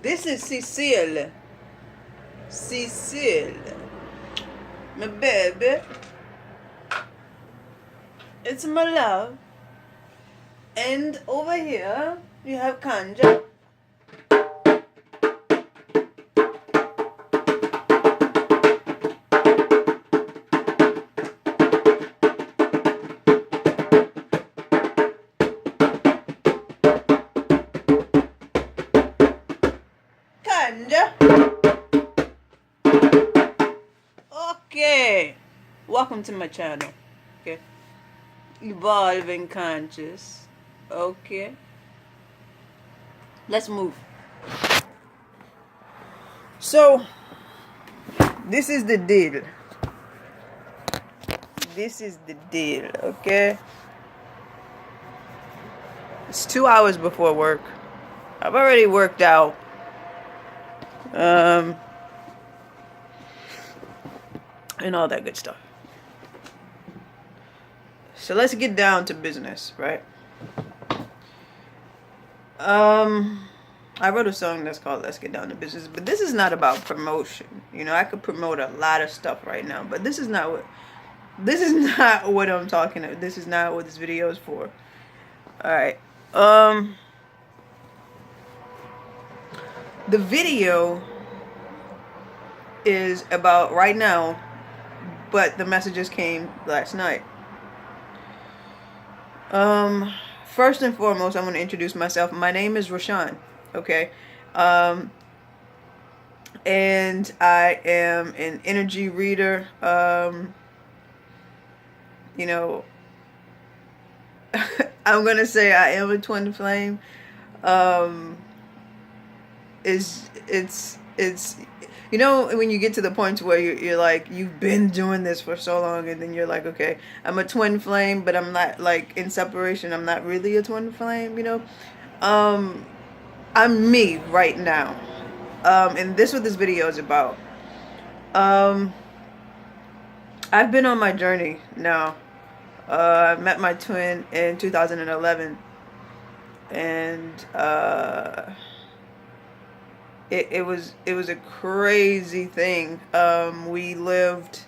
This is Cecile. Cecile. My baby. It's my love. And over here, you have Kanja. Kanja. Okay. Welcome to my channel. Okay. Evolving Conscious. Okay. Let's move. So, this is the deal. This is the deal, okay? It's 2 hours before work. I've already worked out. And all that good stuff. So let's get down to business, right? I wrote a song that's called Let's Get Down to Business, but this is not about promotion. You know, I could promote a lot of stuff right now, but this is not what I'm talking about. This is not what this video is for. Alright. The video is about right now, but the messages came last night. First and foremost, I'm going to introduce myself. My name is Rashawn, okay? And I am an energy reader. You know, I'm going to say I am a twin flame. It's you know, when you get to the point where you're like, you've been doing this for so long, and then you're like, okay, I'm a twin flame, but I'm not, like, in separation, I'm not really a twin flame, you know? I'm me right now. And this is what this video is about. I've been on my journey now. I met my twin in 2011. And, It was a crazy thing. We lived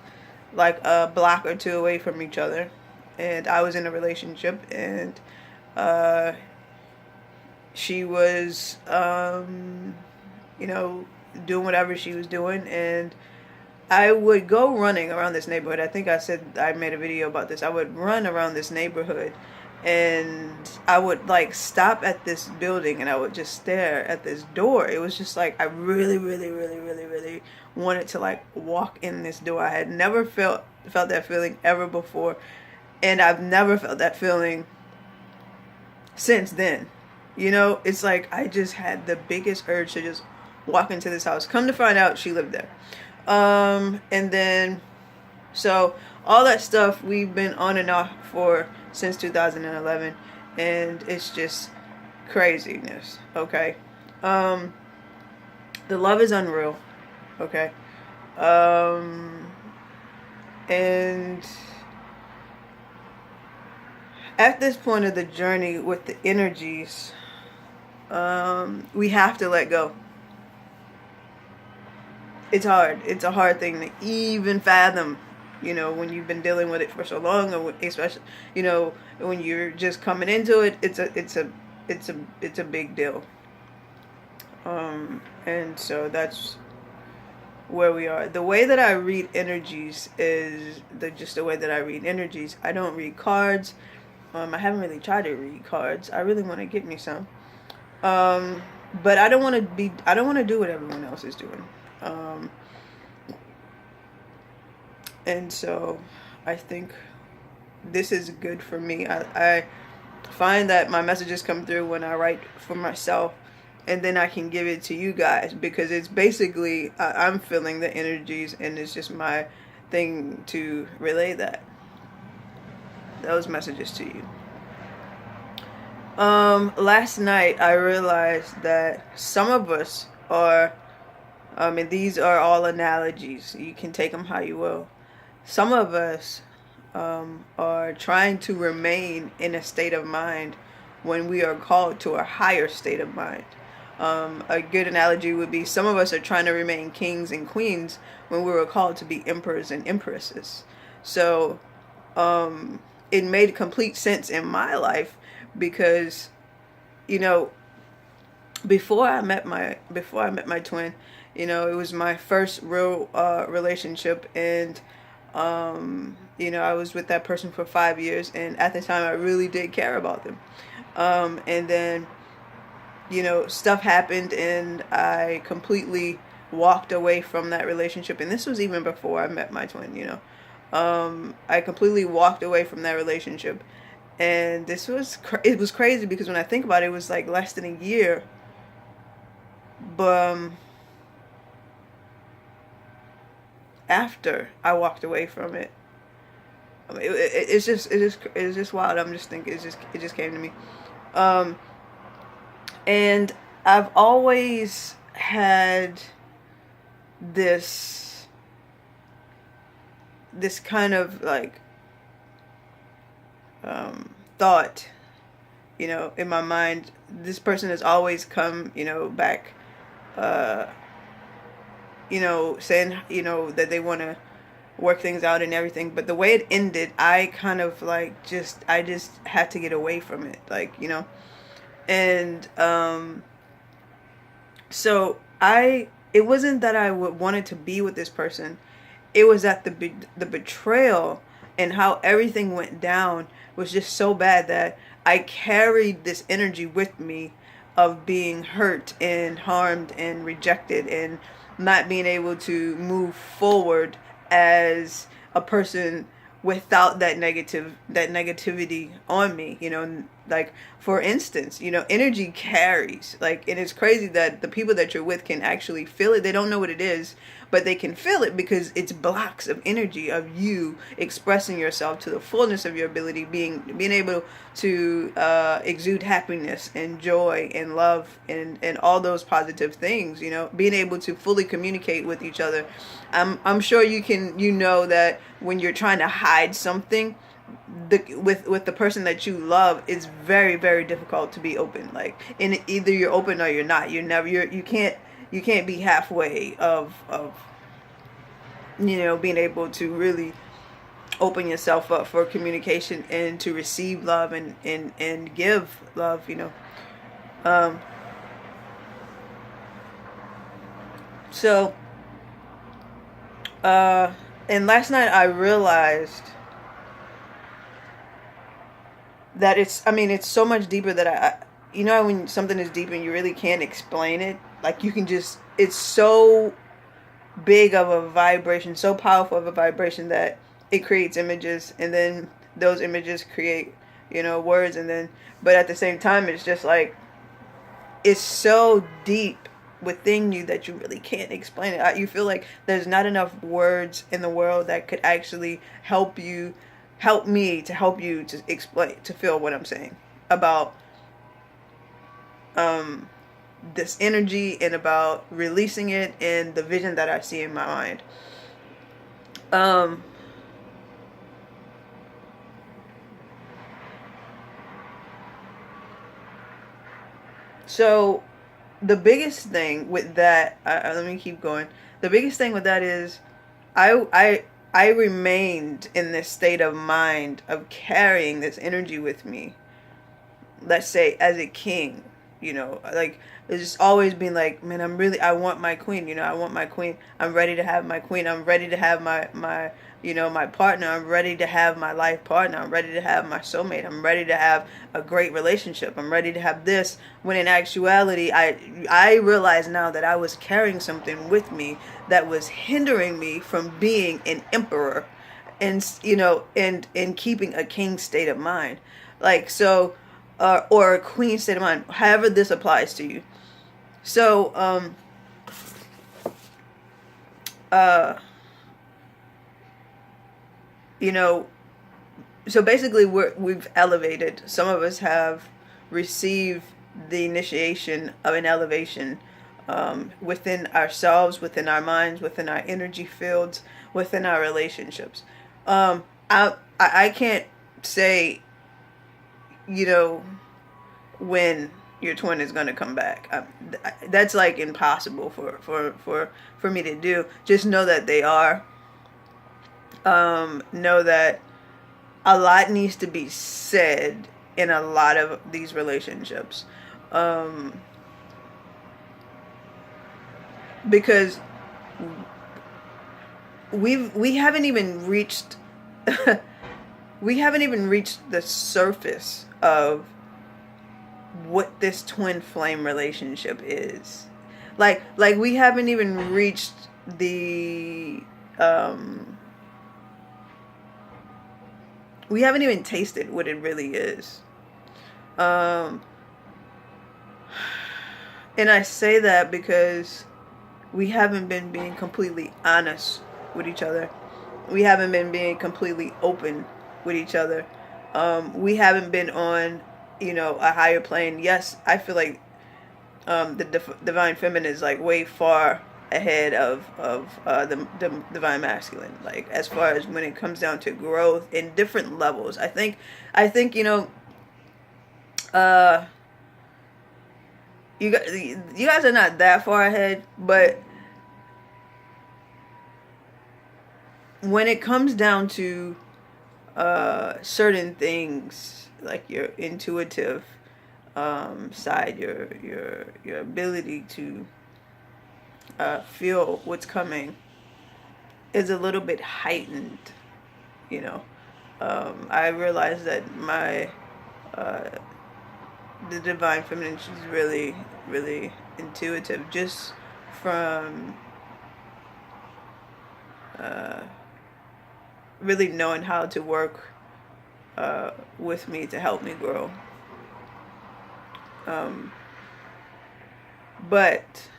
like a block or two away from each other, and I was in a relationship, and she was you know, doing whatever she was doing, and I would go running around this neighborhood. I think I said I made a video about this. I would run around this neighborhood, and I would like stop at this building, and I would just stare at this door. It was just like I really wanted to like walk in this door. I had never felt that feeling ever before, and I've never felt that feeling since then. You know, it's like I just had the biggest urge to just walk into this house. Come to find out, she lived there. And then, so all that stuff we've been on and off for since 2011, and it's just craziness, okay? The love is unreal, okay? And at this point of the journey with the energies, we have to let go. it's hard. It's a hard thing to even fathom, you know, when you've been dealing with it for so long, or especially, you know, when you're just coming into it. It's a big deal. And so that's where we are. The way that I read energies is just the way that I read energies. I don't read cards. I haven't really tried to read cards. I really want to get me some. But I don't want to do what everyone else is doing. And so I think this is good for me. I find that my messages come through when I write for myself, and then I can give it to you guys, because it's basically I'm feeling the energies, and it's just my thing to relay those messages to you. Last night I realized that some of us are, and these are all analogies, you can take them how you will. Some of us are trying to remain in a state of mind when we are called to a higher state of mind. A good analogy would be, some of us are trying to remain kings and queens when we were called to be emperors and empresses. So it made complete sense in my life, because, you know, before I met my twin, you know, it was my first real relationship, and you know, I was with that person for 5 years, and at the time I really did care about them. And then, you know, stuff happened, and I completely walked away from that relationship. And this was even before I met my twin, you know. I completely walked away from that relationship. And it was crazy, because when I think about it, it was like less than a year. But after I walked away from it, I mean, it's just wild. I'm just thinking, it just came to me. And I've always had this kind of like thought, you know, in my mind. This person has always come, you know, back, you know, saying, you know, that they want to work things out and everything. But the way it ended, I kind of like I just had to get away from it, like, you know. And so it wasn't that I wanted to be with this person. It was that the betrayal and how everything went down was just so bad that I carried this energy with me of being hurt and harmed and rejected, and not being able to move forward as a person without that negativity on me, you know. Like, for instance, you know, energy carries, like, and it's crazy that the people that you're with can actually feel it. They don't know what it is, but they can feel it, because it's blocks of energy of you expressing yourself to the fullness of your ability, being able to exude happiness and joy and love and all those positive things, you know, being able to fully communicate with each other. I'm sure you know that when you're trying to hide something, with the person that you love, it's very, very difficult to be open. Like, in either you're open or you're not. You can't be halfway of you know, being able to really open yourself up for communication and to receive love and give love, you know. So and last night I realized that it's so much deeper that you know, when something is deep and you really can't explain it, like, you can just, it's so big of a vibration, so powerful of a vibration, that it creates images, and then those images create, you know, words, and then, but at the same time, it's just like, it's so deep within you that you really can't explain it. You feel like there's not enough words in the world that could actually help you to explain, to feel what I'm saying about this energy, and about releasing it, and the vision that I see in my mind. So the biggest thing with that, let me keep going. The biggest thing with that is I remained in this state of mind of carrying this energy with me, let's say as a king, like it's just always been like, man, I want my queen, I want my queen. I'm ready to have my queen. I'm ready to have my my partner. I'm ready to have my life partner. I'm ready to have my soulmate. I'm ready to have a great relationship. I'm ready to have this. When in actuality, I realize now that I was carrying something with me that was hindering me from being an emperor, and and keeping a king state of mind, like so, or a queen state of mind, however this applies to you. So so basically we've elevated. Some of us have received the initiation of an elevation, within ourselves, within our minds, within our energy fields, within our relationships. I can't say, when your twin is going to come back. That's like impossible for me to do. Just know that they are. Know that a lot needs to be said in a lot of these relationships. Because we haven't even reached we haven't even reached the surface of what this twin flame relationship is. Like we haven't even reached the we haven't even tasted what it really is. And I say that because we haven't been being completely honest with each other. We haven't been being completely open with each other. We haven't been on, a higher plane. Yes, I feel like the divine feminine is like way far ahead of the divine masculine. Like as far as when it comes down to growth in different levels, I think you guys are not that far ahead, but when it comes down to certain things, like your intuitive side, your ability to feel what's coming is a little bit heightened. I realize that the divine feminine, she's really, really intuitive, just from really knowing how to work with me to help me grow. But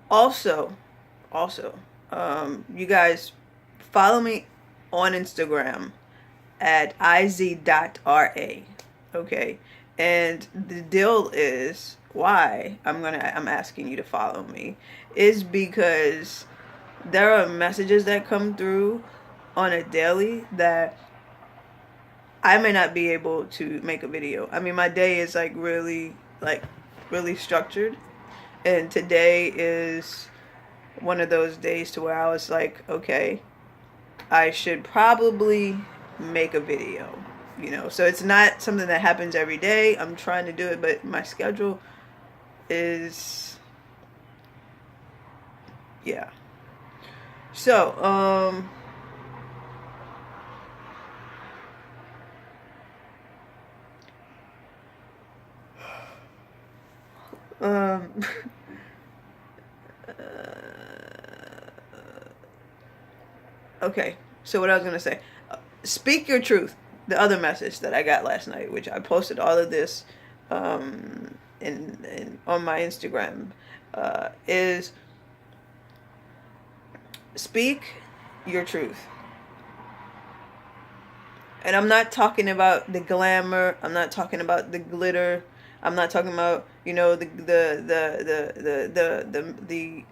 also, you guys follow me on Instagram at iz.ra, okay? And the deal is why I'm asking you to follow me is because there are messages that come through on a daily that I may not be able to make a video. I mean, my day is really structured, and today is one of those days to where I was like, okay, I should probably make a video, so it's not something that happens every day. I'm trying to do it, but my schedule is, yeah. So okay, so what I was going to say, speak your truth. The other message that I got last night, which I posted all of this in on my Instagram, is speak your truth. And I'm not talking about the glamour. I'm not talking about the glitter. I'm not talking about, the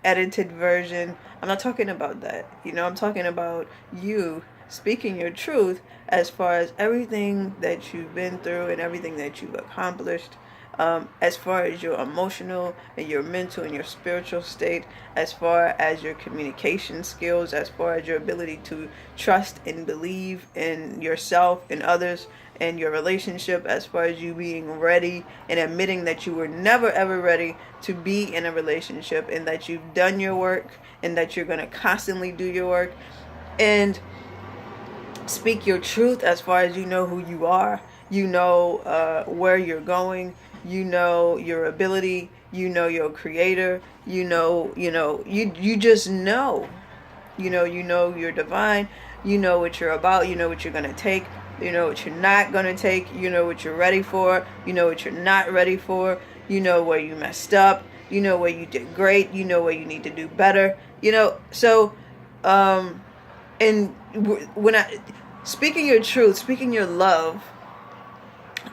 edited version. I'm not talking about that. I'm talking about you speaking your truth as far as everything that you've been through and everything that you've accomplished, as far as your emotional and your mental and your spiritual state, as far as your communication skills, as far as your ability to trust and believe in yourself and others and your relationship, as far as you being ready and admitting that you were never ever ready to be in a relationship, and that you've done your work and that you're going to constantly do your work, and speak your truth as far as you know who you are, you know where you're going, you know your ability, you know your creator, you just know, you know you're divine, you know what you're about, you know what you're going to take, you know what you're not going to take, you know what you're ready for, you know what you're not ready for, you know where you messed up, you know where you did great, you know where you need to do better, so and when I speaking your truth, speaking your love,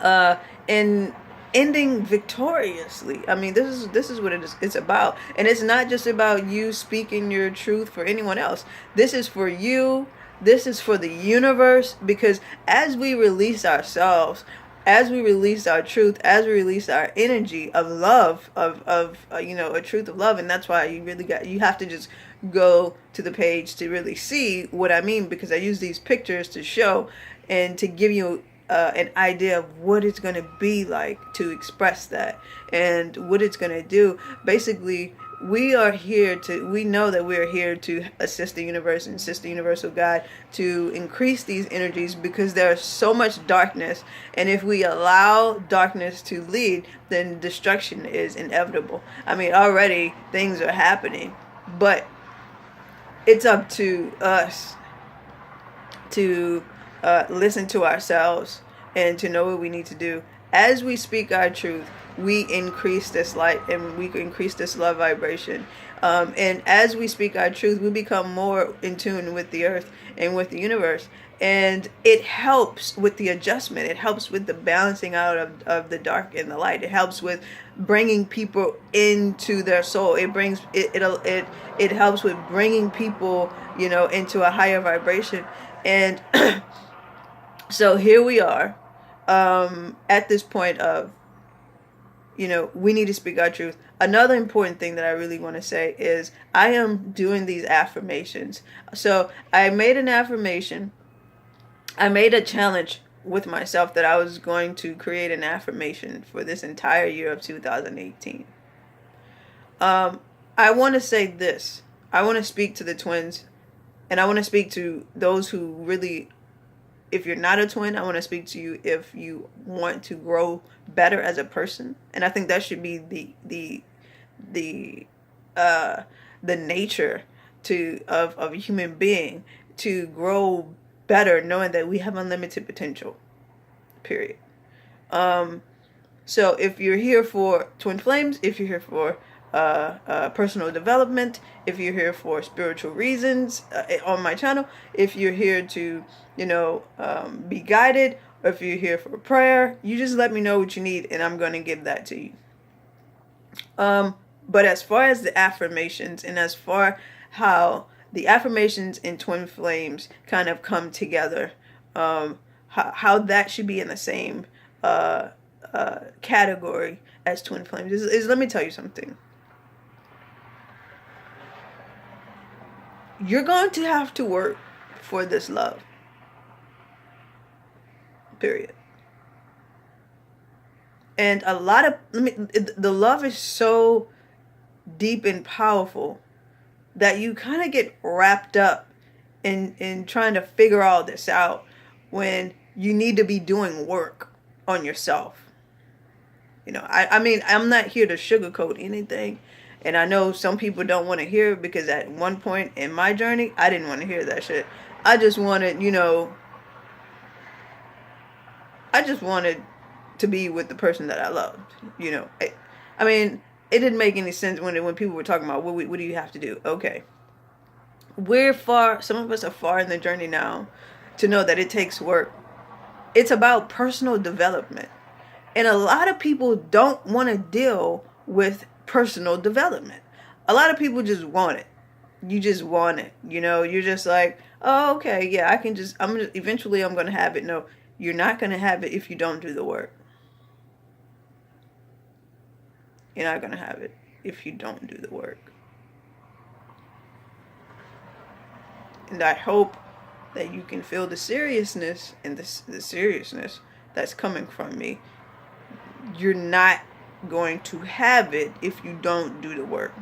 and ending victoriously. I mean, this is what it's about, and it's not just about you speaking your truth for anyone else. This is for you. This is for the universe, because as we release ourselves, as we release our truth, as we release our energy of love, of a truth of love, and that's why you have to just go to the page to really see what I mean, because I use these pictures to show and to give you an idea of what it's going to be like to express that and what it's going to do. Basically, we know that we're here to assist the universe and assist the universal God to increase these energies, because there's so much darkness, and if we allow darkness to lead, then destruction is inevitable. I mean, already things are happening, but it's up to us to listen to ourselves and to know what we need to do. As we speak our truth, we increase this light and we increase this love vibration. And as we speak our truth, we become more in tune with the earth and with the universe. And it helps with the adjustment. It helps with the balancing out of the dark and the light. It helps with bringing people into their soul. It helps with bringing people, into a higher vibration. And so here we are, at this point of, we need to speak our truth. Another important thing that I really want to say is I am doing these affirmations. So I made an affirmation. I made a challenge with myself that I was going to create an affirmation for this entire year of 2018. I want to say this. I want to speak to the twins, and I want to speak to those who really, if you're not a twin, I want to speak to you if you want to grow better as a person. And I think that should be the nature of a human being, to grow better, knowing that we have unlimited potential. Period. So if you're here for twin flames, if you're here for personal development, if you're here for spiritual reasons on my channel, if you're here to be guided, or if you're here for prayer, you just let me know what you need and I'm going to give that to you. But as far as the affirmations, and as far how the affirmations in twin flames kind of come together, how that should be in the same category as twin flames is let me tell you something. You're going to have to work for this love. Period. And the love is so deep and powerful that you kind of get wrapped up in trying to figure all this out when you need to be doing work on yourself. I mean, I'm not here to sugarcoat anything. And I know some people don't want to hear it, because at one point in my journey, I didn't want to hear that shit. I just wanted, to be with the person that I loved. I mean, it didn't make any sense when people were talking about what do you have to do? Okay. We're far, some of us are far in the journey now to know that it takes work. It's about personal development. And a lot of people don't want to deal with personal development. A lot of people just want it. You just want it. You're just like, oh, okay, yeah, eventually I'm going to have it. No, you're not going to have it if you don't do the work. You're not going to have it if you don't do the work. And I hope that you can feel the seriousness and the seriousness that's coming from me. You're not going to have it if you don't do the work.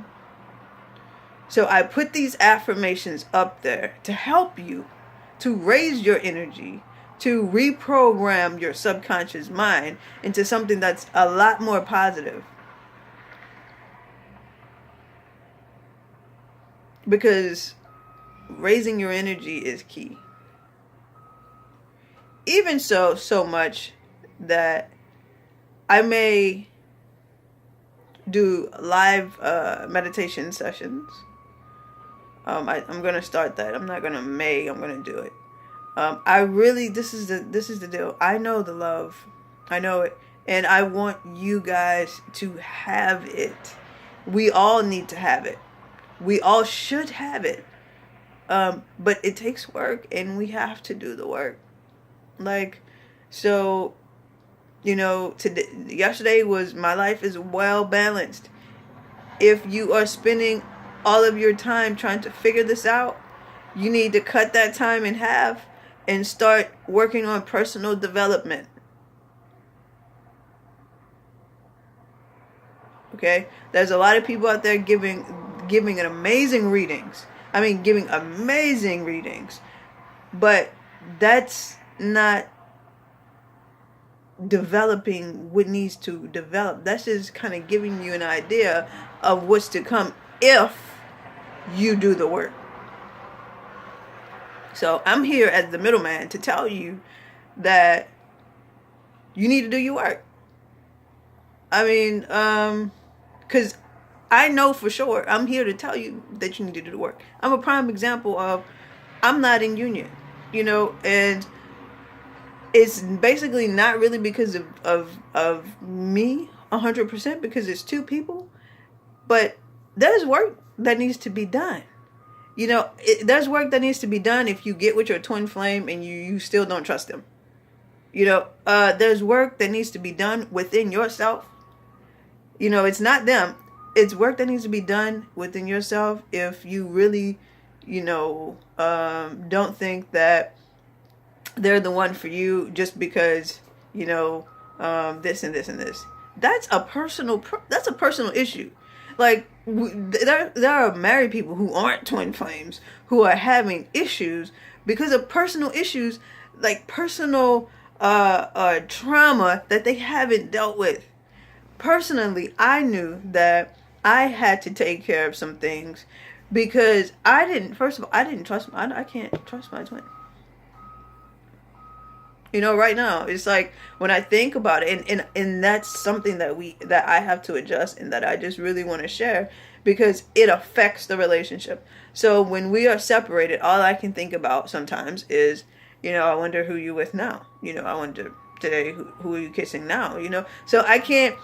So I put these affirmations up there to help you to raise your energy, to reprogram your subconscious mind into something that's a lot more positive. Because raising your energy is key. Even so much that I may do live meditation sessions. I'm going to start that. I'm not going to I'm going to do it. I really, this is the deal. I know the love. I know it. And I want you guys to have it. We all need to have it. We all should have it. But it takes work, and we have to do the work. So, yesterday was, my life is well balanced. If you are spending all of your time trying to figure this out, you need to cut that time in half and start working on personal development. Okay? There's a lot of people out there giving an amazing readings. Giving amazing readings. But that's not developing what needs to develop. That's just kind of giving you an idea of what's to come if you do the work. So I'm here as the middleman to tell you that you need to do your work. Because I know for sure, I'm here to tell you that you need to do the work. I'm a prime example of, I'm not in union, and it's basically not really because of me 100%, because it's two people, but there's work that needs to be done. There's work that needs to be done if you get with your twin flame and you still don't trust them. There's work that needs to be done within yourself. It's not them. It's work that needs to be done within yourself if you really, don't think that they're the one for you just because, this and this and this. That's a personal issue. There are married people who aren't twin flames who are having issues because of personal issues, like personal trauma that they haven't dealt with. Personally, I knew that I had to take care of some things because I didn't trust, I can't trust my twin. Right now, it's like when I think about it, and that's something that I have to adjust, and that I just really want to share because it affects the relationship. So when we are separated, all I can think about sometimes is, I wonder who you with now. I wonder today, who are you kissing now? So I can't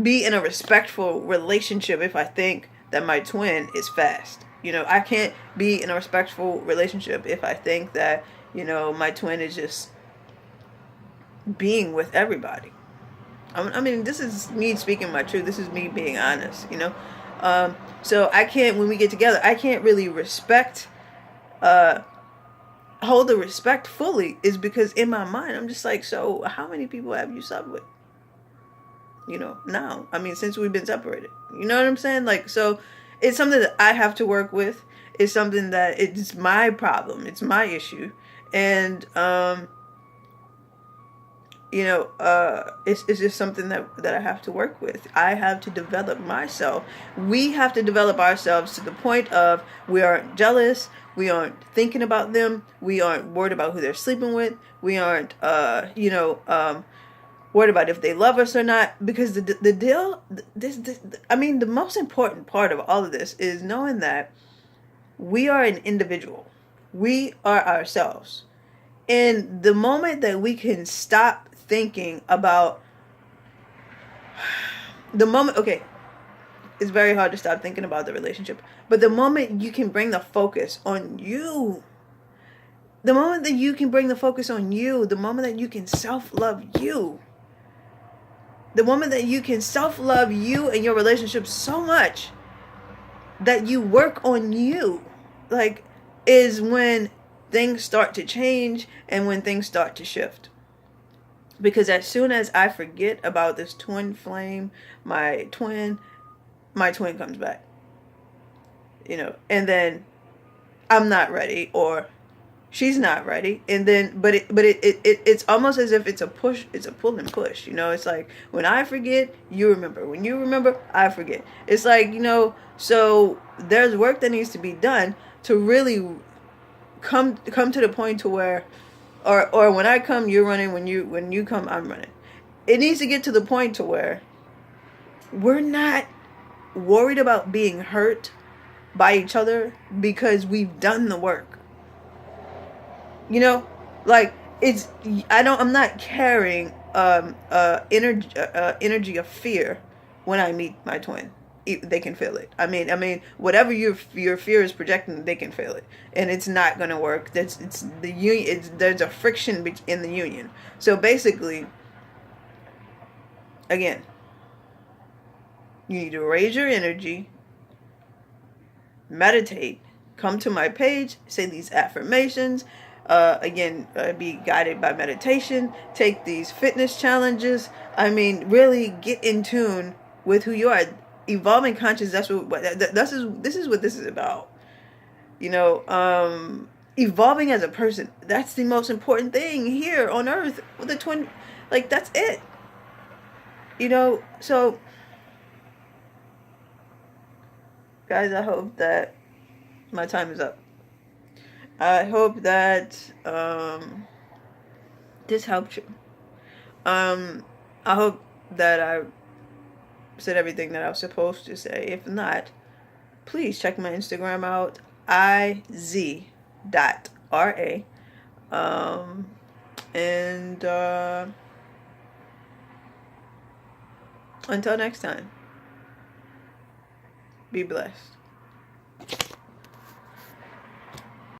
be in a respectful relationship if I think that my twin is fast. I can't be in a respectful relationship if I think that, my twin is just being with everybody. This is me speaking my truth. This is me being honest, So I can't, when we get together, I can't really hold the respect fully, is because in my mind, I'm just like, so how many people have you slept with? Now, since we've been separated, you know what I'm saying? So it's something that I have to work with. It's something that it's my problem. It's my issue. And, it's just something that I have to work with. I have to develop myself. We have to develop ourselves to the point of we aren't jealous. We aren't thinking about them. We aren't worried about who they're sleeping with. We aren't, worried about if they love us or not. Because the deal, the most important part of all of this is knowing that we are an individual. We are ourselves. And the moment that we can stop thinking about it's very hard to stop thinking about the relationship. But the moment you can bring the focus on you, the moment that you can bring the focus on you, the moment that you can self-love you, The woman that you can self-love you and your relationship so much that you work on you, like, is when things start to change and when things start to shift. Because as soon as I forget about this twin flame, my twin comes back. And then I'm not ready, or she's not ready, and then it's almost as if it's a push, it's a pull and push. It's like, when I forget, you remember. When you remember, I forget. It's like, so there's work that needs to be done to really come to the point to where, or when I come, you're running. When you come, I'm running. It needs to get to the point to where we're not worried about being hurt by each other because we've done the work. Like, I'm not carrying energy of fear when I meet my twin. They can feel it. I mean, whatever your fear is projecting, they can feel it, and it's not gonna work. It's the union. There's a friction in the union. So basically, again, you need to raise your energy, meditate, come to my page, say these affirmations. Be guided by meditation, take these fitness challenges. Really get in tune with who you are. Evolving conscious, this is what this is about. Evolving as a person, that's the most important thing here on earth with the twin. Like, that's it. So guys, I hope that my time is up. I hope that this helped you. I hope that I said everything that I was supposed to say. If not, please check my Instagram out, iz.ra. Until next time, be blessed.